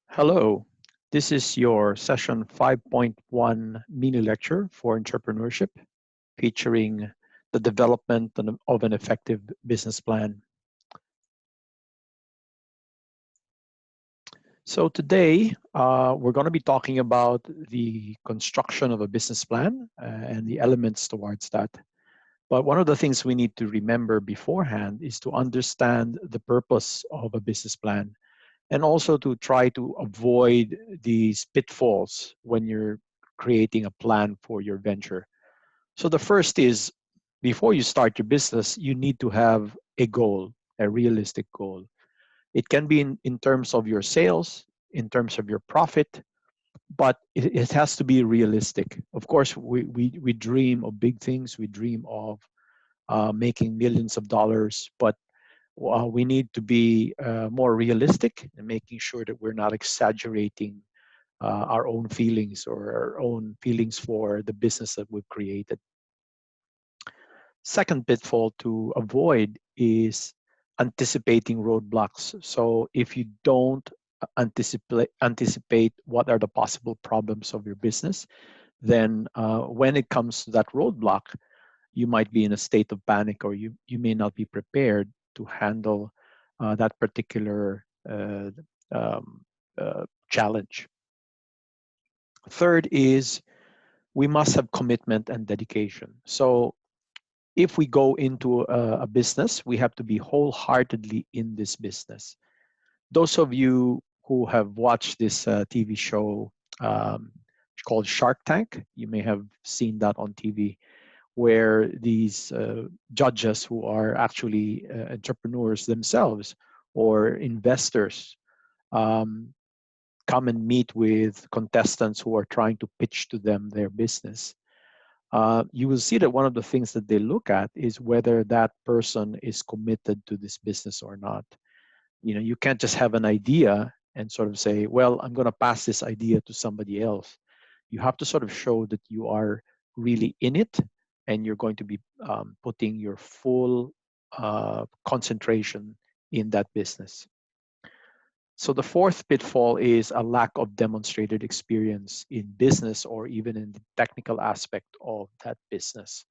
Hello, this is your session 5.1 mini lecture for entrepreneurship featuring the development of an effective business plan. So today we're going to be talking about the construction of a business plan and the elements towards that. But one of the things we need to remember beforehand is to understand the purpose of a business plan and also to try to avoid these pitfalls when you're creating a plan for your venture. So the first is before you start your business, you need to have a goal, a realistic goal. It can be in terms of your sales, in terms of your profit, but it has to be realistic. Of course, we dream of big things, we dream of making millions of dollars, but we need to be more realistic and making sure that we're not exaggerating our own feelings or our own feelings for the business that we've created. Second pitfall to avoid is anticipating roadblocks. So if you don't anticipate what are the possible problems of your business, then when it comes to that roadblock, you might be in a state of panic, or you may not be prepared to handle that particular um, challenge. Third is we must have commitment and dedication. So if we go into a business, we have to be wholeheartedly in this business. Those of you who have watched this TV show um, called Shark Tank, you may have seen that on TV, where these judges who are actually entrepreneurs themselves or investors um, come and meet with contestants who are trying to pitch to them their business. You will see that one of the things that they look at is whether that person is committed to this business or not. You know, you can't just have an idea and sort of say, well, I'm going to pass this idea to somebody else. You have to sort of show that you are really in it and you're going to be putting your full concentration in that business. So the fourth pitfall is a lack of demonstrated experience in business or even in the technical aspect of that business.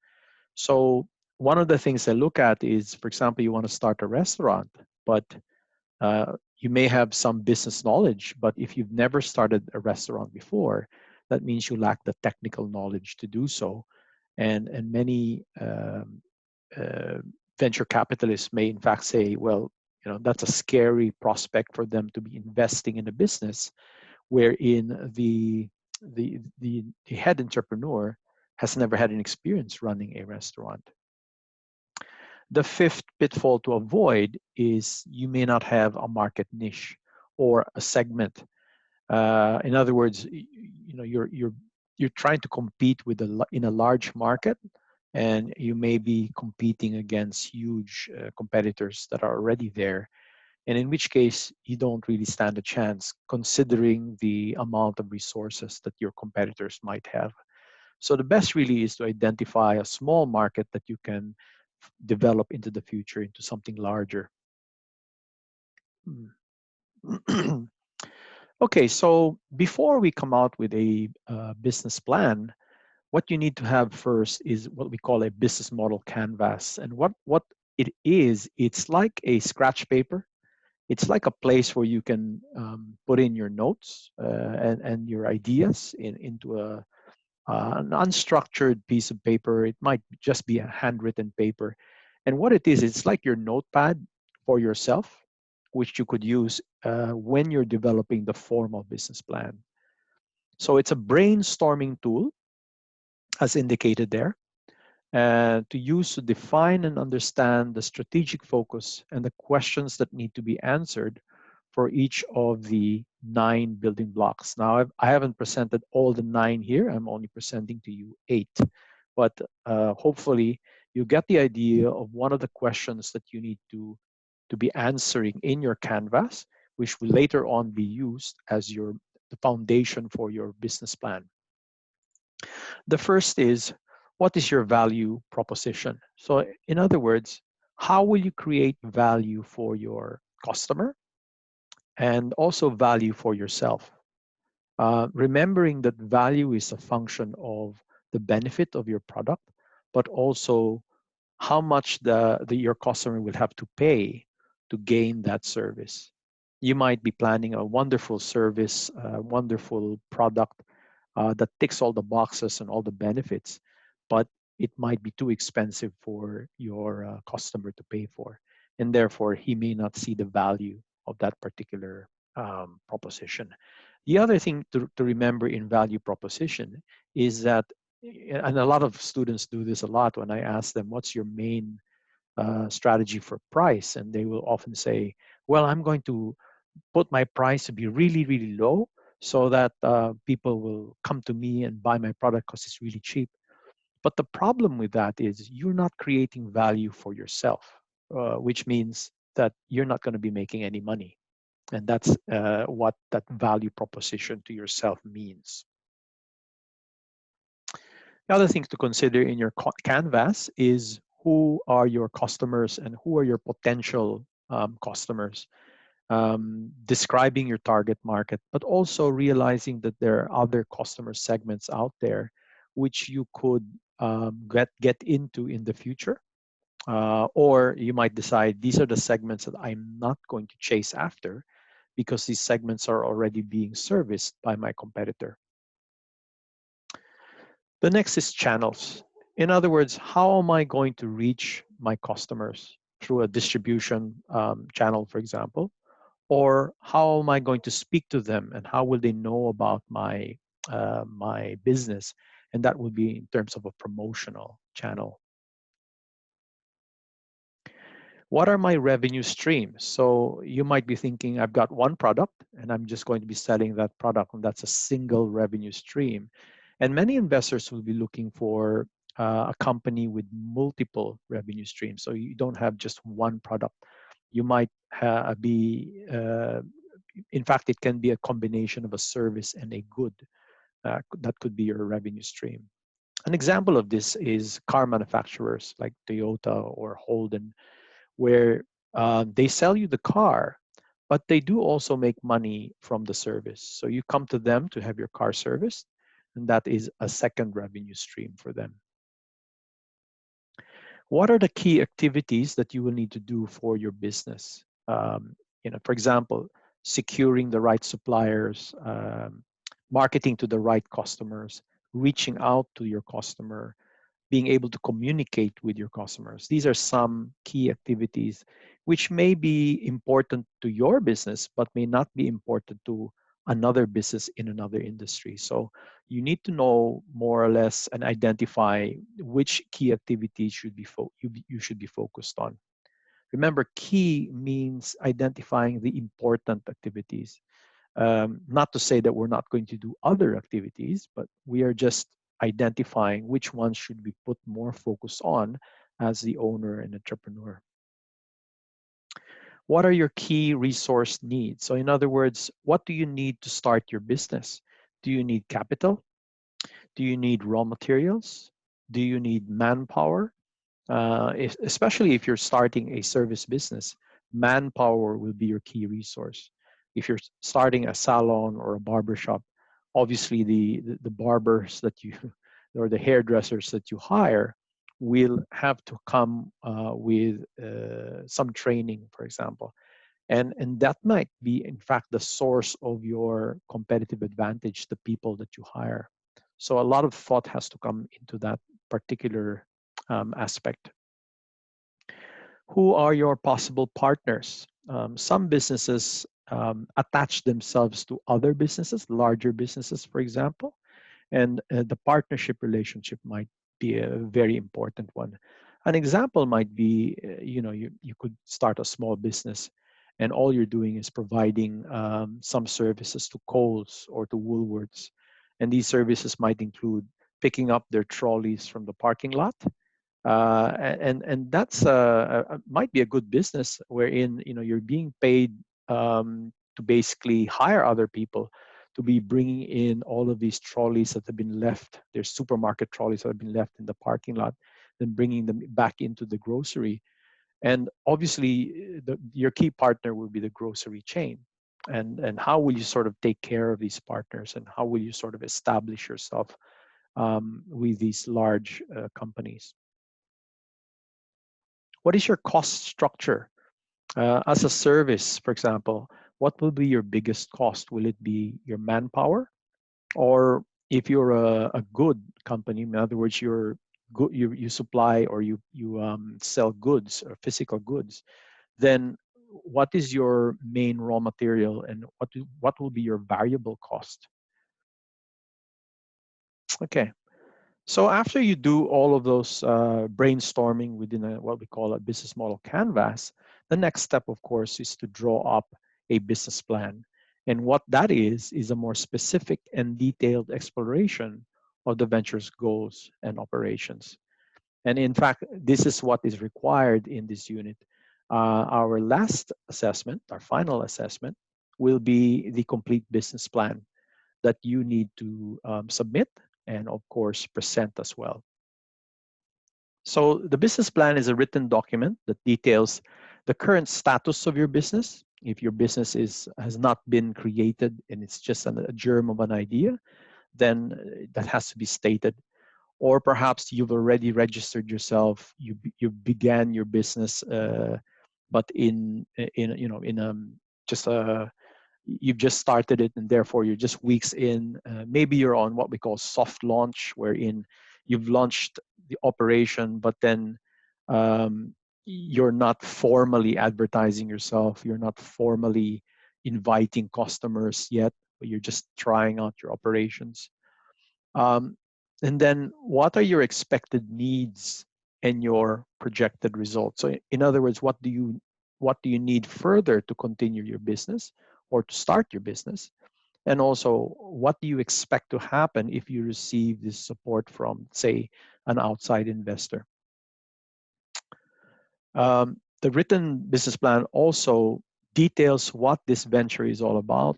So one of the things I look at is, for example, you want to start a restaurant, but you may have some business knowledge, but if you've never started a restaurant before, that means you lack the technical knowledge to do so. And many uh, venture capitalists may in fact say, well, you know, that's a scary prospect for them to be investing in a business wherein the head entrepreneur has never had an experience running a restaurant. The fifth pitfall to avoid is you may not have a market niche or a segment. In other words, you know, you're trying to compete with in a large market, and you may be competing against huge competitors that are already there, and in which case you don't really stand a chance considering the amount of resources that your competitors might have. So the best really is to identify a small market that you can develop into the future into something larger. Okay, so before we come out with a business plan, what you need to have first is what we call a business model canvas. And what it is, it's like a scratch paper. It's like a place where you can put in your notes and your ideas into an unstructured piece of paper. It might just be a handwritten paper. And what it is, it's like your notepad for yourself, which you could use when you're developing the formal business plan. So it's a brainstorming tool, as indicated there, to use to define and understand the strategic focus and the questions that need to be answered for each of the 9 building blocks. Now, I haven't presented all the 9 here. I'm only presenting to you 8. But hopefully, you get the idea of one of the questions that you need to be answering in your canvas, which will later on be used as the foundation for your business plan. The first is, what is your value proposition? So in other words, how will you create value for your customer, and also value for yourself. Remembering that value is a function of the benefit of your product, but also how much your customer will have to pay to gain that service. You might be planning a wonderful service, a wonderful product that ticks all the boxes and all the benefits, but it might be too expensive for your customer to pay for. And therefore, he may not see the value of that particular proposition. The other thing to remember in value proposition is that, and a lot of students do this a lot when I ask them, what's your main strategy for price? And they will often say, well, I'm going to put my price to be really, really low so that people will come to me and buy my product because it's really cheap. But the problem with that is you're not creating value for yourself, which means that you're not going to be making any money. And that's what that value proposition to yourself means. The other thing to consider in your canvas is who are your customers and who are your potential customers. Describing your target market, but also realizing that there are other customer segments out there which you could get into in the future. Or you might decide these are the segments that I'm not going to chase after because these segments are already being serviced by my competitor. The next is channels. In other words, how am I going to reach my customers through a distribution channel, for example? Or how am I going to speak to them and how will they know about my business? And that would be in terms of a promotional channel. What are my revenue streams? So you might be thinking, I've got one product and I'm just going to be selling that product, and that's a single revenue stream. And many investors will be looking for a company with multiple revenue streams. So you don't have just one product. You might in fact, it can be a combination of a service and a good. That could be your revenue stream. An example of this is car manufacturers like Toyota or Holden, where they sell you the car, but they do also make money from the service. So you come to them to have your car serviced, and that is a second revenue stream for them. What are the key activities that you will need to do for your business? For example, securing the right suppliers, marketing to the right customers, reaching out to your customer, being able to communicate with your customers. These are some key activities which may be important to your business, but may not be important to another business in another industry. So you need to know more or less and identify which key activities you should be focused on. Remember, key means identifying the important activities. Not to say that we're not going to do other activities, but we are just identifying which ones should we put more focus on as the owner and entrepreneur. What are your key resource needs? So in other words, what do you need to start your business? Do you need capital? Do you need raw materials? Do you need manpower? Especially if you're starting a service business, manpower will be your key resource. If you're starting a salon or a barber shop, obviously the barbers that you or the hairdressers that you hire will have to come with some training, for example. And that might be, in fact, the source of your competitive advantage, the people that you hire. So a lot of thought has to come into that particular aspect. Who are your possible partners? Some businesses attach themselves to other businesses, larger businesses, for example, and the partnership relationship might be a very important one. An example might be, you could start a small business and all you're doing is providing some services to Kohl's or to Woolworths. And these services might include picking up their trolleys from the parking lot, and that's might be a good business wherein you're being paid to basically hire other people to be bringing in all of these trolleys that have been left. There's supermarket trolleys that have been left in the parking lot, then bringing them back into the grocery. And obviously, your key partner will be the grocery chain. and how will you sort of take care of these partners, and how will you sort of establish yourself with these large companies? What is your cost structure? As a service, for example, what will be your biggest cost? Will it be your manpower? Or if you're a good company, in other words, you supply or you sell goods or physical goods, then what is your main raw material, and what will be your variable cost? Okay. So after you do all of those brainstorming within what we call a business model canvas, the next step, of course, is to draw up a business plan. And what that is a more specific and detailed exploration of the venture's goals and operations. And in fact, this is what is required in this unit. Our last assessment, our final assessment, will be the complete business plan that you need to submit and, of course, present as well. So the business plan is a written document that details the current status of your business. If your business has not been created and it's just a germ of an idea, then that has to be stated. Or perhaps you've already registered yourself, you began your business, but in you know in just a you've just started it, and therefore you're just weeks in. Maybe you're on what we call soft launch, wherein you've launched the operation, but then um, you're not formally advertising yourself, you're not formally inviting customers yet, but you're just trying out your operations. um, and then what are your expected needs and your projected results? So in other words, what do you need further to continue your business or to start your business? And also, what do you expect to happen if you receive this support from, say, an outside investor? The written business plan also details what this venture is all about,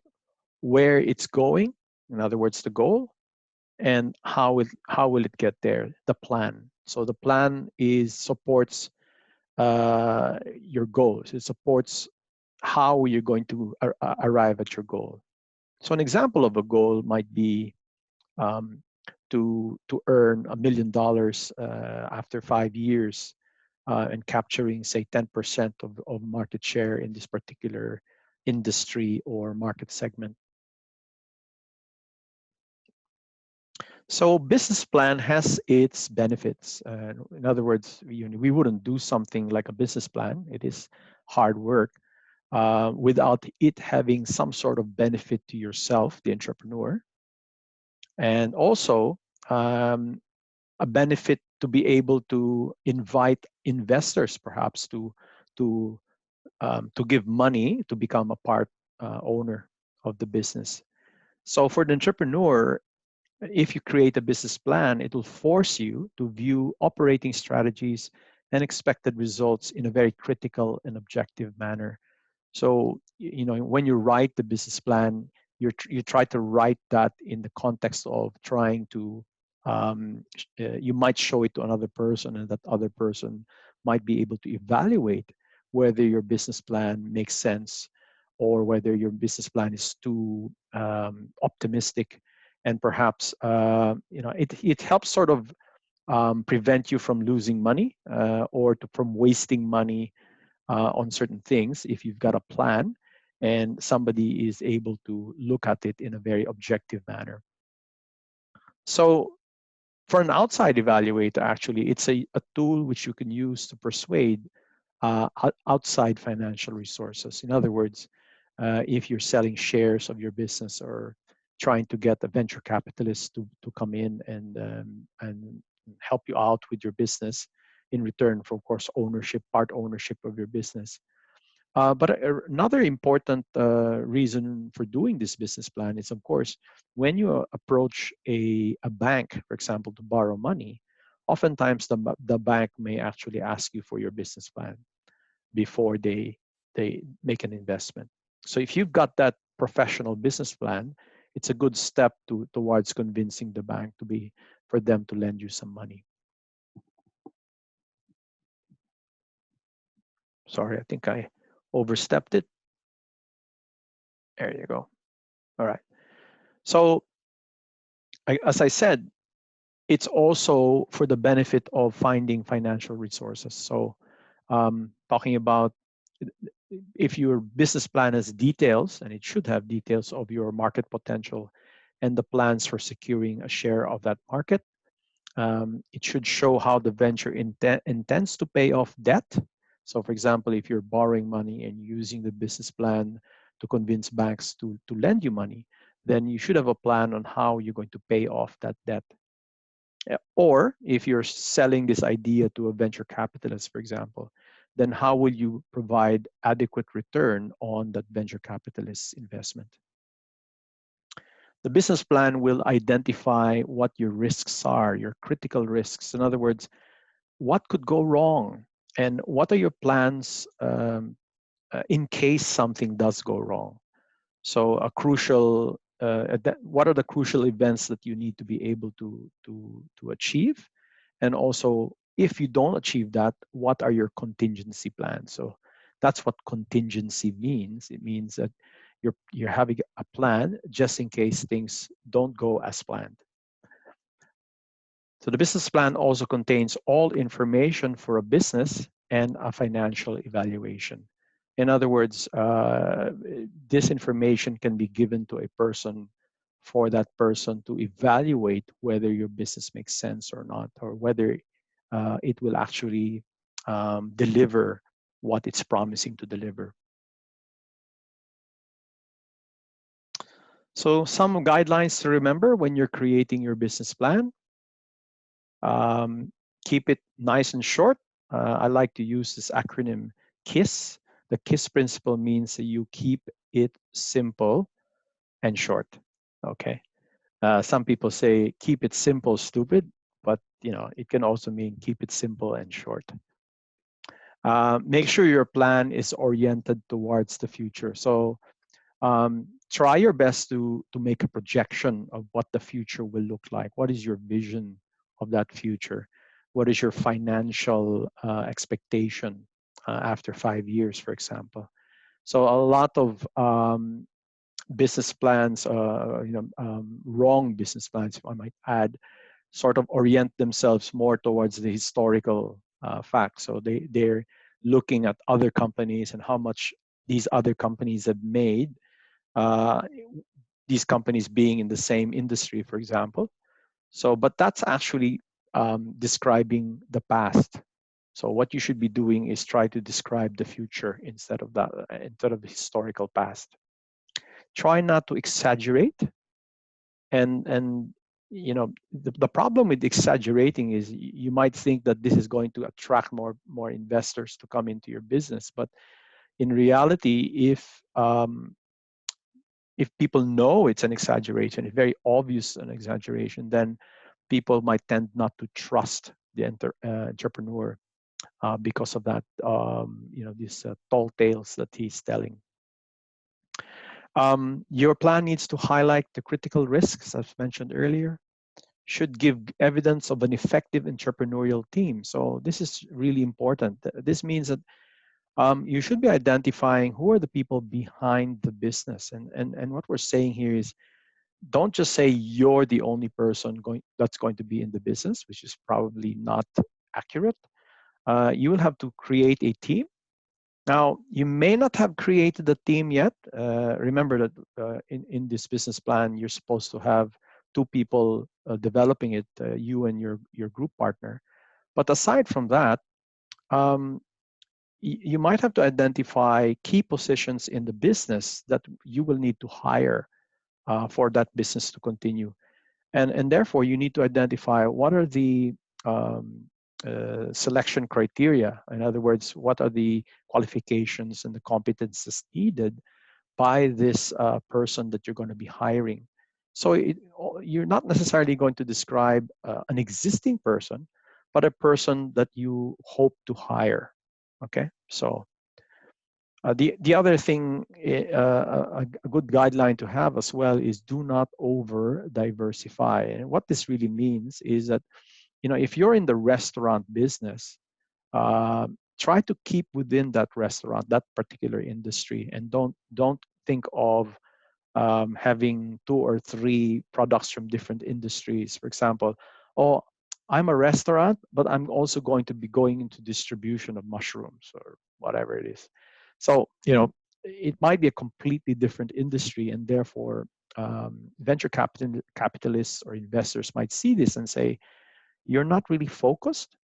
where it's going, in other words, the goal, and how will it get there, the plan. So the plan is supports your goals. It supports how you're going to arrive at your goal. So an example of a goal might be um, to earn $1 million after 5 years, and capturing, say, 10% of market share in this particular industry or market segment. So business plan has its benefits. In other words, we wouldn't do something like a business plan. It is hard work without it having some sort of benefit to yourself, the entrepreneur, and also um, a benefit to be able to invite investors, perhaps to give money to become a part owner of the business. So for the entrepreneur, if you create a business plan, it will force you to view operating strategies and expected results in a very critical and objective manner. So, when you write the business plan, you try to write that in the context of trying to, you might show it to another person, and that other person might be able to evaluate whether your business plan makes sense or whether your business plan is too optimistic. And perhaps, it helps sort of prevent you from losing money or from wasting money on certain things if you've got a plan and somebody is able to look at it in a very objective manner. So for an outside evaluator, actually, it's a tool which you can use to persuade outside financial resources. In other words, if you're selling shares of your business or trying to get a venture capitalist to come in and help you out with your business in return for, of course, part ownership of your business. But another important reason for doing this business plan is, of course, when you approach a bank, for example, to borrow money, oftentimes the bank may actually ask you for your business plan before they make an investment. So if you've got that professional business plan, it's a good step towards convincing the bank for them to lend you some money. Sorry, I think I overstepped it. There you go. All right. So, as I said, it's also for the benefit of finding financial resources. So, talking about if your business plan has details, and it should have details of your market potential and the plans for securing a share of that market. It should show how the venture intends to pay off debt. So, for example, if you're borrowing money and using the business plan to convince banks to lend you money, then you should have a plan on how you're going to pay off that debt. Or if you're selling this idea to a venture capitalist, for example, then how will you provide adequate return on that venture capitalist's investment? The business plan will identify what your risks are, your critical risks. In other words, what could go wrong and what are your plans in case something does go wrong. So what are the crucial events that you need to be able to achieve? And also, if you don't achieve that, what are your contingency plans? So that's what contingency means. It means that you're having a plan just in case things don't go as planned. So the business plan also contains all information for a business and a financial evaluation. In other words, this information can be given to a person for that person to evaluate whether your business makes sense or not, or whether it will actually deliver what it's promising to deliver. So some guidelines to remember when you're creating your business plan. Keep it nice and short. I like to use this acronym KISS. The KISS principle means that you keep it simple and short. Okay. Some people say keep it simple, stupid, but it can also mean keep it simple and short. Make sure your plan is oriented towards the future. So try your best to make a projection of what the future will look like. What is your vision of that future? What is your financial expectation after 5 years, for example? So a lot of business plans, wrong business plans, if I might add, sort of orient themselves more towards the historical facts. So they're looking at other companies and how much these other companies have made, uh, these companies being in the same industry, for example. So, but that's actually describing the past. So what you should be doing is try to describe the future instead of the historical past. Try not to exaggerate, and the problem with exaggerating is you might think that this is going to attract more investors to come into your business, but in reality, if people know it's an exaggeration, it's very obvious an exaggeration, then people might tend not to trust the entrepreneur because of that, these tall tales that he's telling. Your plan needs to highlight the critical risks, as mentioned earlier, should give evidence of an effective entrepreneurial team. So this is really important. This means that you should be identifying who are the people behind the business. And what we're saying here is, don't just say you're the only person that's going to be in the business, which is probably not accurate. You will have to create a team. Now, you may not have created a team yet. Remember that in this business plan, you're supposed to have two people developing it, you and your group partner. But aside from that, um, you might have to identify key positions in the business that you will need to hire for that business to continue. And therefore, you need to identify what are the selection criteria. In other words, what are the qualifications and the competences needed by this person that you're going to be hiring. So you're not necessarily going to describe an existing person, but a person that you hope to hire. Okay, so the other thing, a good guideline to have as well is do not over diversify. And what this really means is that, if you're in the restaurant business, try to keep within that restaurant, that particular industry, and don't think of having 2 or 3 products from different industries. For example, oh, I'm a restaurant, but I'm also going to be going into distribution of mushrooms or whatever it is. So, it might be a completely different industry, and therefore venture capitalists or investors might see this and say, you're not really focused.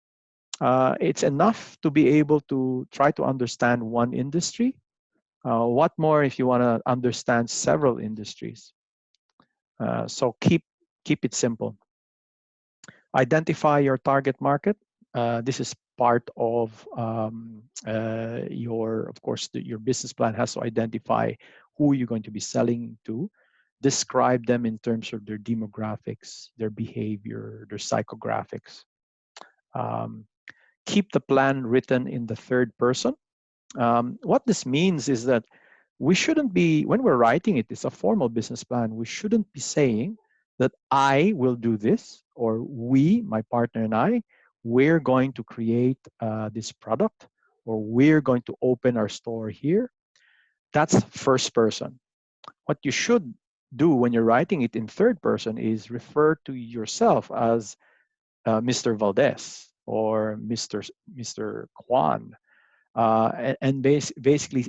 It's enough to be able to try to understand one industry. What more if you want to understand several industries? So keep it simple. Identify your target market. This is part of of course, your business plan has to identify who you're going to be selling to. Describe them in terms of their demographics, their behavior, their psychographics. Keep the plan written in the third person. What this means is that we shouldn't be, when we're writing it, it's a formal business plan, we shouldn't be saying that I will do this, or we, my partner and I, we're going to create this product, or we're going to open our store here. That's first person. What you should do when you're writing it in third person is refer to yourself as Mr. Valdez or Mr. Kwan, and basically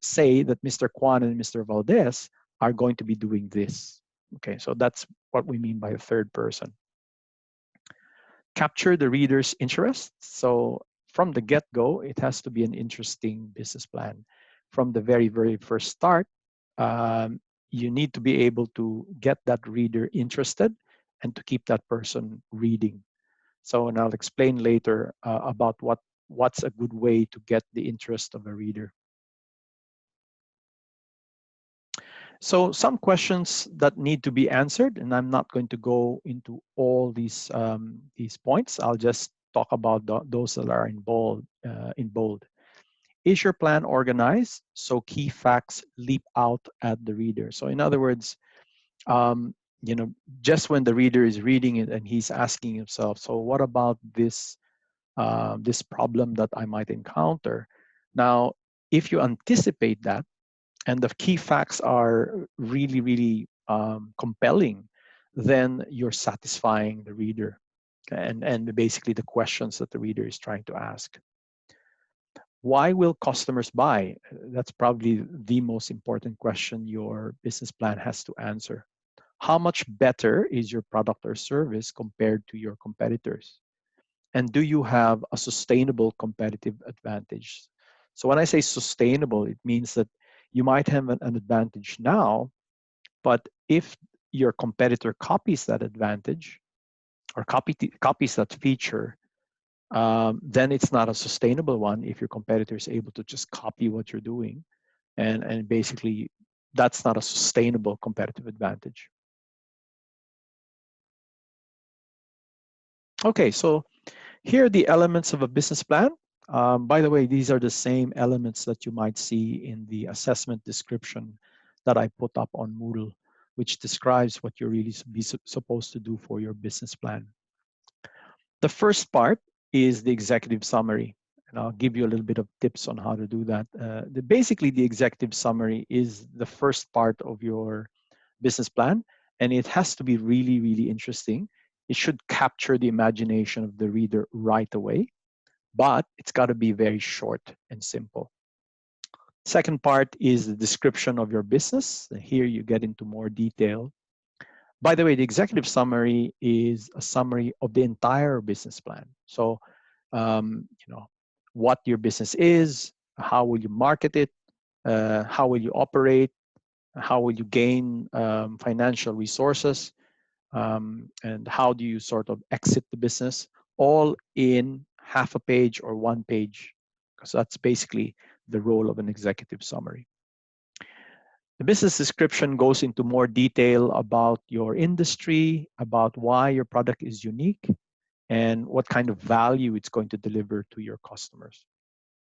say that Mr. Kwan and Mr. Valdez are going to be doing this. Okay, so that's what we mean by a third person. Capture the reader's interest. So from the get-go, it has to be an interesting business plan. From the very, very first start, you need to be able to get that reader interested and to keep that person reading. So, and I'll explain later about what's a good way to get the interest of a reader. So some questions that need to be answered, and I'm not going to go into all these points. I'll just talk about those that are in bold. Is your plan organized so key facts leap out at the reader? So in other words, just when the reader is reading it and he's asking himself, so what about this this problem that I might encounter? Now, if you anticipate that, and the key facts are really, really compelling, then you're satisfying the reader and basically the questions that the reader is trying to ask. Why will customers buy? That's probably the most important question your business plan has to answer. How much better is your product or service compared to your competitors? And do you have a sustainable competitive advantage? So when I say sustainable, it means that you might have an advantage now, but if your competitor copies that advantage or copies that feature, then it's not a sustainable one if your competitor is able to just copy what you're doing. And basically, that's not a sustainable competitive advantage. Okay, so here are the elements of a business plan. By the way, these are the same elements that you might see in the assessment description that I put up on Moodle, which describes what you're really supposed to do for your business plan. The first part is the executive summary, and I'll give you a little bit of tips on how to do that. Basically, the executive summary is the first part of your business plan, and it has to be really, really interesting. It should capture the imagination of the reader right away, but it's got to be very short and simple. Second part is the description of your business. Here you get into more detail. By the way, the executive summary is a summary of the entire business plan. So, what your business is, how will you market it, how will you operate, how will you gain financial resources, and how do you sort of exit the business, all in half a page or 1 page, because that's basically the role of an executive summary. The business description goes into more detail about your industry, about why your product is unique, and what kind of value it's going to deliver to your customers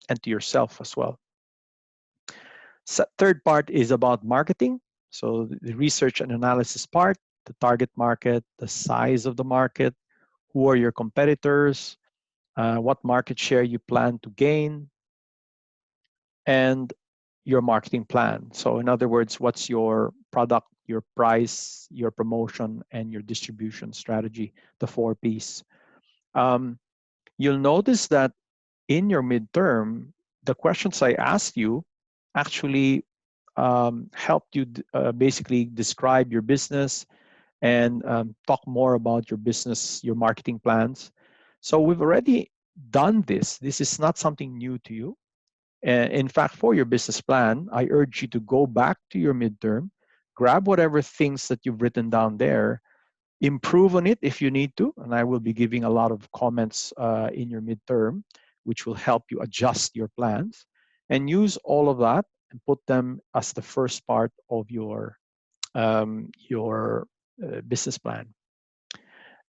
and to yourself as well. Third part is about marketing. So the research and analysis part, the target market, the size of the market, who are your competitors, what market share you plan to gain, and your marketing plan. So in other words, what's your product, your price, your promotion, and your distribution strategy, the 4 Ps. You'll notice that in your midterm, the questions I asked you actually helped you basically describe your business and talk more about your business, your marketing plans. So we've already done this. This is not something new to you. In fact, for your business plan, I urge you to go back to your midterm, grab whatever things that you've written down there, improve on it if you need to. And I will be giving a lot of comments in your midterm, which will help you adjust your plans, and use all of that and put them as the first part of your business plan.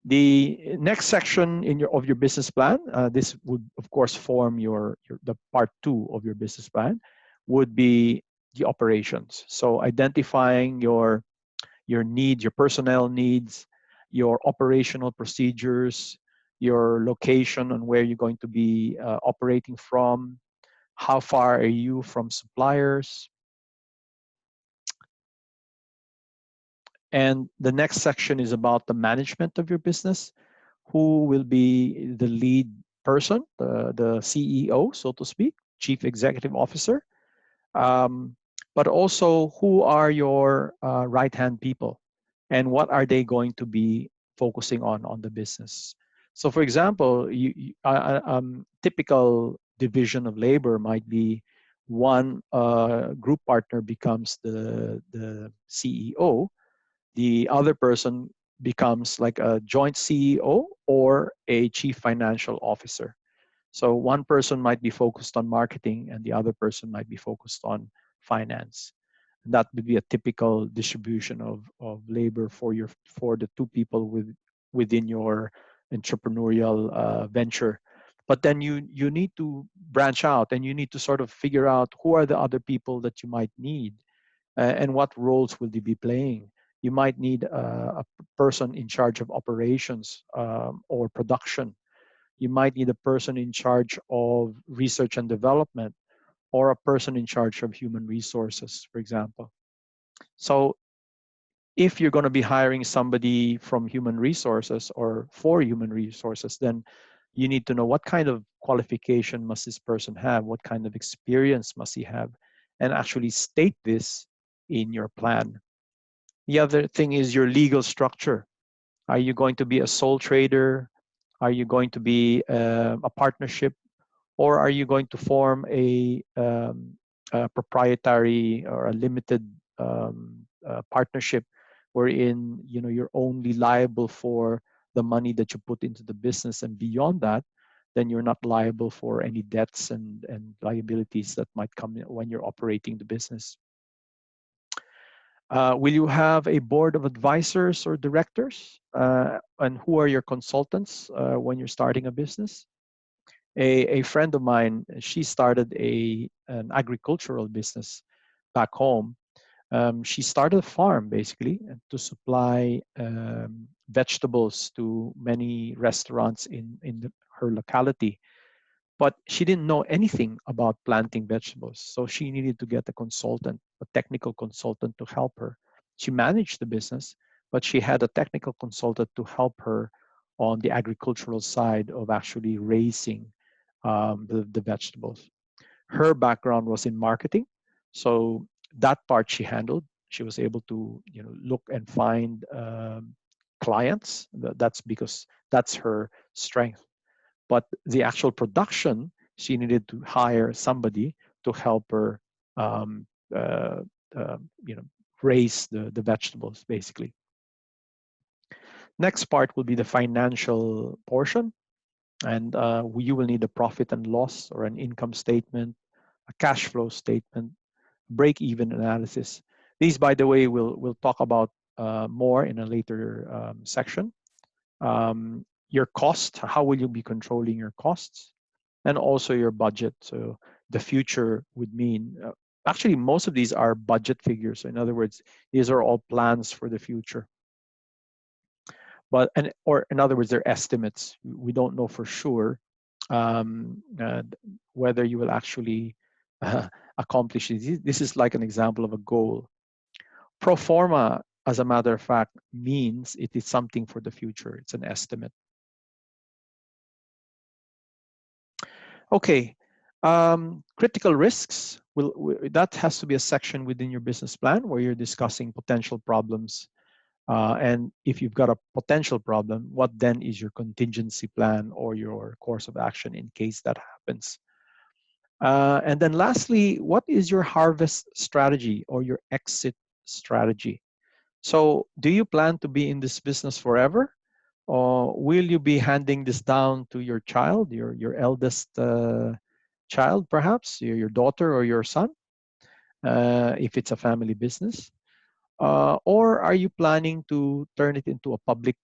The next section of your business plan, this would of course form the part 2 of your business plan, would be the operations. So identifying your needs, your personnel needs, your operational procedures, your location and where you're going to be operating from, how far are you from suppliers. And the next section is about the management of your business. Who will be the lead person, the CEO, so to speak, Chief Executive Officer. But also, who are your right-hand people, and what are they going to be focusing on the business? So, for example, typical division of labor might be one group partner becomes the CEO, the other person becomes like a joint CEO or a chief financial officer. So one person might be focused on marketing and the other person might be focused on finance. And that would be a typical distribution of labor for the two people within your entrepreneurial venture. But then you need to branch out and you need to sort of figure out who are the other people that you might need and what roles will they be playing. You might need a person in charge of operations or production. You might need a person in charge of research and development or a person in charge of human resources, for example. So if you're going to be hiring somebody from human resources or for human resources, then you need to know what kind of qualification must this person have, what kind of experience must he have, and actually state this in your plan. The other thing is your legal structure. Are you going to be a sole trader? Are you going to be a partnership? Or are you going to form a proprietary or a limited partnership wherein you're only liable for the money that you put into the business, and beyond that, then you're not liable for any debts and liabilities that might come when you're operating the business. Will you have a board of advisors or directors? And who are your consultants when you're starting a business? A friend of mine, she started an agricultural business back home. She started a farm basically to supply vegetables to many restaurants in her locality. But she didn't know anything about planting vegetables. So she needed to get a consultant, a technical consultant to help her. She managed the business, but she had a technical consultant to help her on the agricultural side of actually raising the vegetables. Her background was in marketing, so that part she handled. She was able to look and find clients. That's because that's her strength. But the actual production, she needed to hire somebody to help her um, uh, raise the vegetables basically. Next part will be the financial portion. And you will need a profit and loss or an income statement, a cash flow statement, break-even analysis. These, by the way, we'll talk about more in a later section. Your cost, how will you be controlling your costs? And also your budget. So the future would mean, actually most of these are budget figures. So in other words, these are all plans for the future. Or in other words, they're estimates. We don't know for sure whether you will actually accomplish it. This is like an example of a goal. Pro forma, as a matter of fact, means it is something for the future. It's an estimate. Okay, critical risks, that has to be a section within your business plan where you're discussing potential problems. And if you've got a potential problem, what then is your contingency plan or your course of action in case that happens? And then lastly, what is your harvest strategy or your exit strategy? So do you plan to be in this business forever? Or will you be handing this down to your child, your eldest child, perhaps, your daughter or your son, if it's a family business? Or are you planning to turn it into a public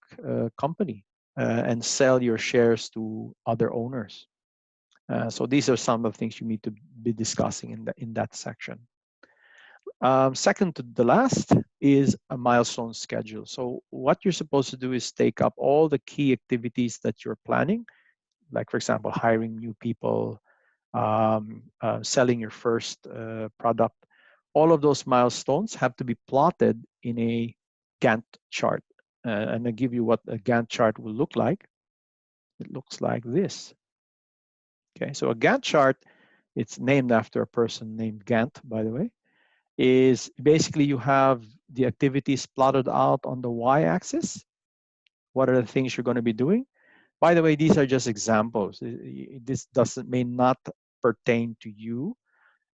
company and sell your shares to other owners? So these are some of the things you need to be discussing in that section. Second to the last is a milestone schedule. So what you're supposed to do is take up all the key activities that you're planning, like for example, hiring new people, selling your first product. All of those milestones have to be plotted in a Gantt chart. And I'll give you what a Gantt chart will look like. It looks like this. Okay, so a Gantt chart, it's named after a person named Gantt, by the way, is basically you have the activities plotted out on the y-axis. What are the things you're going to be doing? By the way, these are just examples. This may not pertain to you,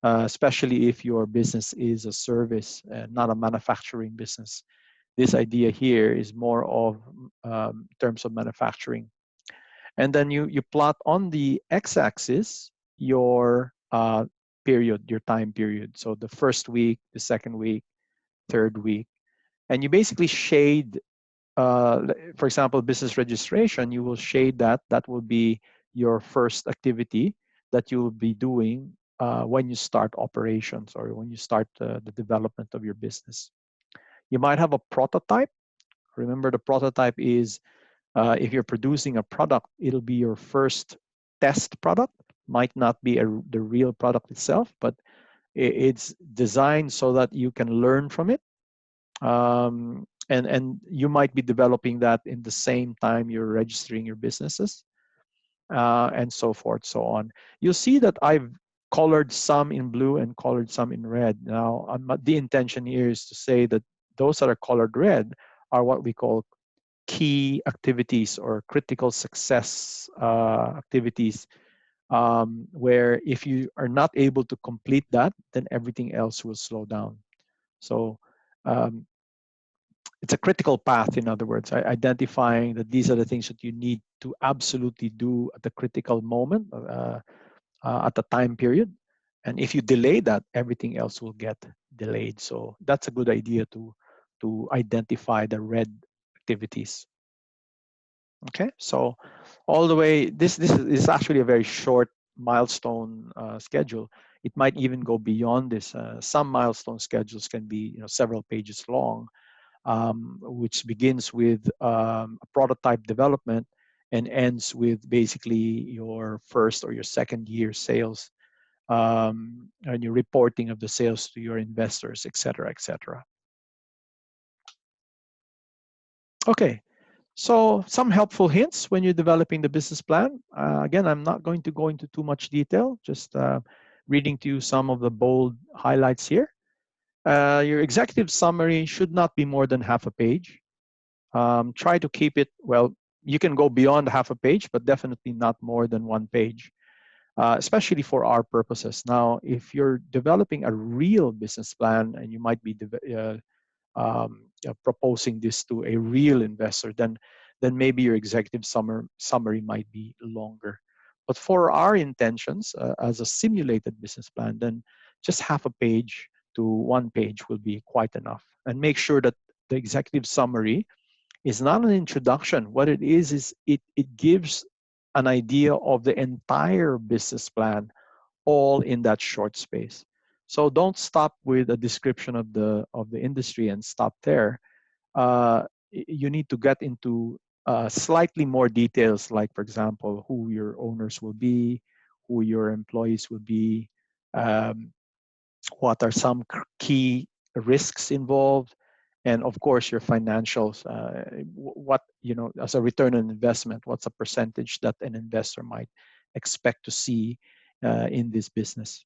especially if your business is a service and not a manufacturing business. This idea here is more of terms of manufacturing. And then you plot on the x-axis your period, your time period. So the first week, the second week, third week. And you basically shade, for example, business registration, you will shade that. That will be your first activity that you will be doing when you start operations or when you start the development of your business. You might have a prototype. Remember, the prototype is if you're producing a product, it'll be your first test product. Might not be the real product itself, but it's designed so that you can learn from it. And you might be developing that in the same time you're registering your businesses, and so forth, so on. You'll see that I've colored some in blue and colored some in red. Now, the intention here is to say that those that are colored red are what we call key activities or critical success activities, where if you are not able to complete that, then everything else will slow down. So um, it's a critical path, in other words, identifying that these are the things that you need to absolutely do at the critical moment, at the time period. And if you delay that, everything else will get delayed. So that's a good idea to identify the red activities. Okay, so all the way, this is actually a very short milestone schedule. It might even go beyond this. Some milestone schedules can be several pages long, which begins with a prototype development and ends with basically your first or your second year sales, and your reporting of the sales to your investors, et cetera, et cetera. Okay, so some helpful hints when you're developing the business plan. Again, I'm not going to go into too much detail, just reading to you some of the bold highlights here. Your executive summary should not be more than half a page. Try to keep it, well, you can go beyond half a page, but definitely not more than 1 page, especially for our purposes. Now, if you're developing a real business plan and you might be proposing this to a real investor, then maybe your executive summary might be longer. But for our intentions as a simulated business plan, then just half a page to 1 page will be quite enough. And make sure that the executive summary is not an introduction. What it is it gives an idea of the entire business plan all in that short space. So don't stop with a description of the industry and stop there. You need to get into slightly more details, like for example, who your owners will be, who your employees will be, what are some key risks involved, and of course your financials. What, as a return on investment, what's a percentage that an investor might expect to see in this business.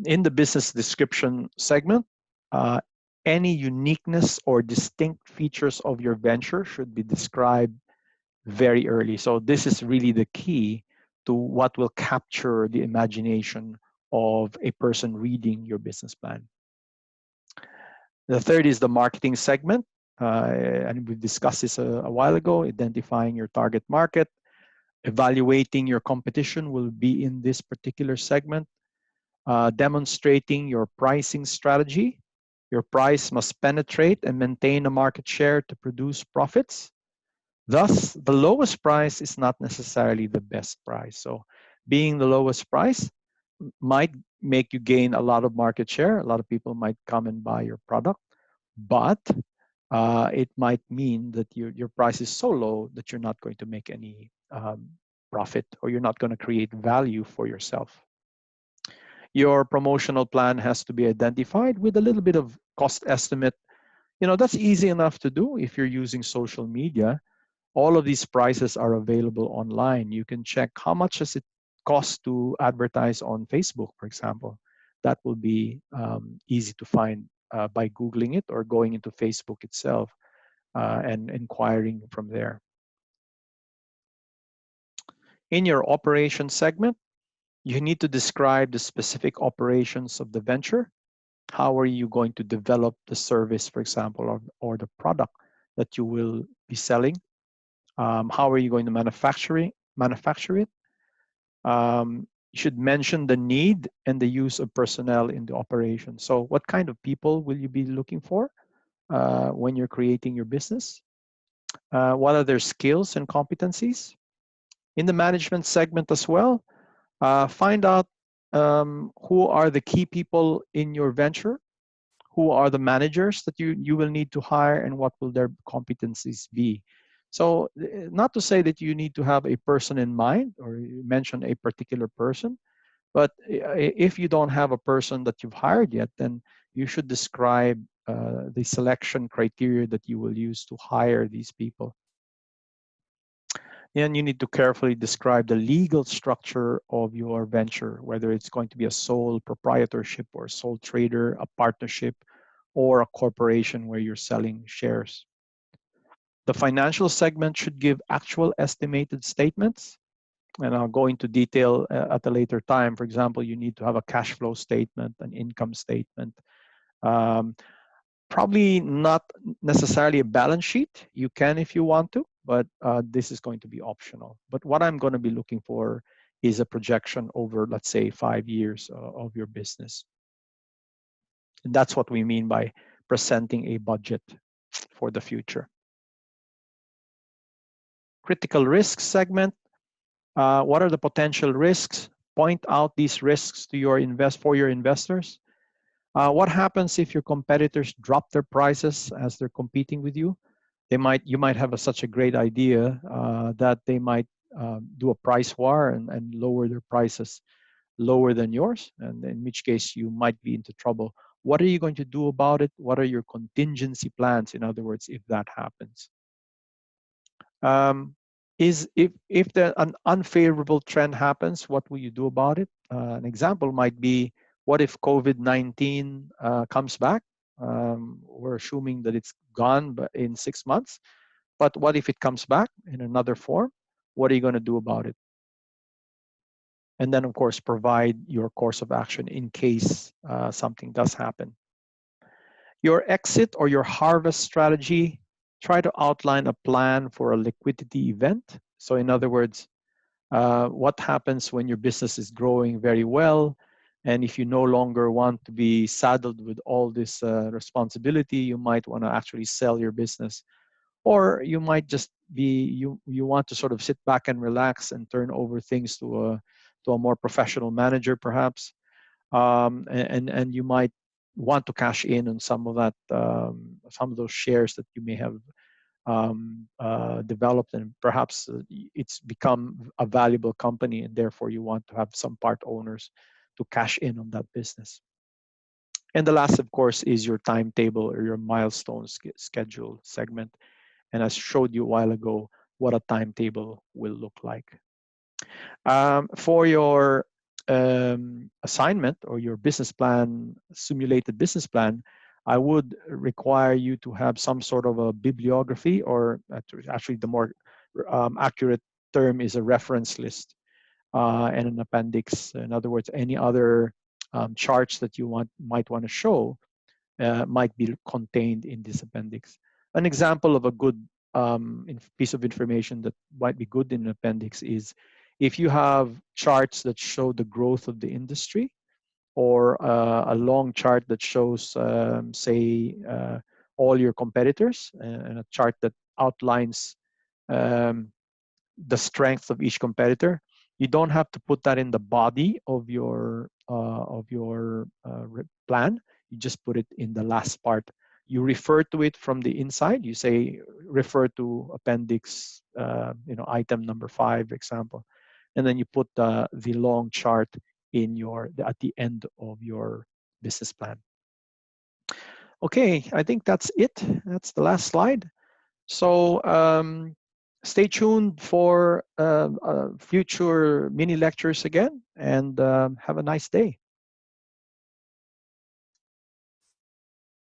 In the business description segment, uh, any uniqueness or distinct features of your venture should be described very early. So this is really the key to what will capture the imagination of a person reading your business plan. The third is the marketing segment. And we've discussed this a while ago, identifying your target market. Evaluating your competition will be in this particular segment. Demonstrating your pricing strategy. Your price must penetrate and maintain a market share to produce profits. Thus, the lowest price is not necessarily the best price. So being the lowest price might make you gain a lot of market share. A lot of people might come and buy your product, but it might mean that your price is so low that you're not going to make any profit, or you're not going to create value for yourself. Your promotional plan has to be identified with a little bit of cost estimate. That's easy enough to do if you're using social media. All of these prices are available online. You can check how much does it cost to advertise on Facebook, for example. That will be easy to find by Googling it or going into Facebook itself and inquiring from there. In your operations segment, you need to describe the specific operations of the venture. How are you going to develop the service, for example, or the product that you will be selling? How are you going to manufacture it? You should mention the need and the use of personnel in the operation. So what kind of people will you be looking for when you're creating your business? What are their skills and competencies? In the management segment as well, find out who are the key people in your venture, who are the managers that you will need to hire, and what will their competencies be. So not to say that you need to have a person in mind or you mention a particular person, but if you don't have a person that you've hired yet, then you should describe the selection criteria that you will use to hire these people. And you need to carefully describe the legal structure of your venture, whether it's going to be a sole proprietorship or a sole trader, a partnership, or a corporation where you're selling shares. The financial segment should give actual estimated statements, and I'll go into detail at a later time. For example, you need to have a cash flow statement, an income statement. Probably not necessarily a balance sheet. You can if you want to, but this is going to be optional. But what I'm going to be looking for is a projection over, let's say, 5 years of your business. And that's what we mean by presenting a budget for the future. Critical risks segment. What are the potential risks? Point out these risks to your investors. What happens if your competitors drop their prices as they're competing with you? You might have such a great idea that they might do a price war and lower their prices lower than yours, and in which case you might be into trouble. What are you going to do about it? What are your contingency plans, in other words, if that happens? If an unfavorable trend happens, what will you do about it? An example might be, what if COVID-19 comes back? We're assuming that it's gone in 6 months, but what if it comes back in another form? What are you going to do about it? And then, of course, provide your course of action in case something does happen. Your exit or your harvest strategy, try to outline a plan for a liquidity event. So in other words, what happens when your business is growing very well, and if you no longer want to be saddled with all this responsibility, you might want to actually sell your business. Or you might just be, you want to sort of sit back and relax and turn over things to a more professional manager, perhaps. And you might want to cash in on some of that, some of those shares that you may have developed, and perhaps it's become a valuable company, and therefore you want to have some part owners to cash in on that business. And the last, of course, is your timetable or your milestone schedule segment. And I showed you a while ago what a timetable will look like. For your assignment or your business plan, simulated business plan, I would require you to have some sort of a bibliography, or actually the more accurate term is a reference list and an appendix. In other words, any other charts that you might want to show might be contained in this appendix. An example of a good piece of information that might be good in an appendix is if you have charts that show the growth of the industry, or a long chart that shows, say, all your competitors, and a chart that outlines um, the strength of each competitor. You don't have to put that in the body of your plan. You just put it in the last part. You refer to it from the inside. You say refer to appendix, item number 5, example, and then you put the long chart in at the end of your business plan. Okay, I think that's it. That's the last slide. So stay tuned for future mini lectures again, and have a nice day.